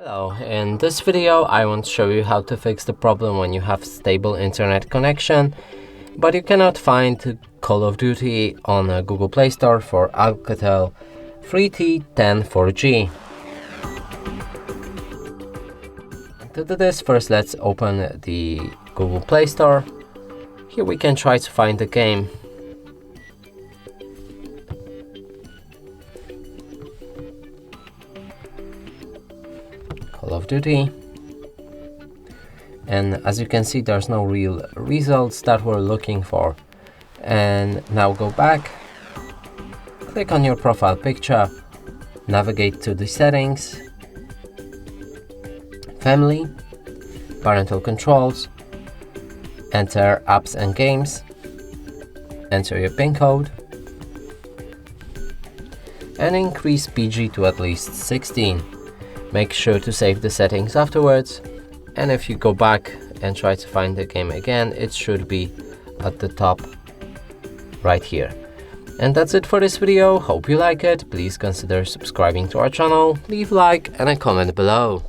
Hello, in this video I want to show you how to fix the problem when you have stable internet connection, but you cannot find Call of Duty on a Google Play Store for Alcatel 3T10 4G. To do this, first let's open the Google Play Store. Here we can try to find the game. Call of Duty, and as you can see there's no real results that we're looking for. And now go back, click on your profile picture, navigate to the settings, family, parental controls, enter apps and games, enter your PIN code, and increase PG to at least 16. Make sure to save the settings afterwards, and if you go back and try to find the game again, it should be at the top right here. And that's it for this video. Hope you like it. Please consider subscribing to our channel, leave a like and a comment below.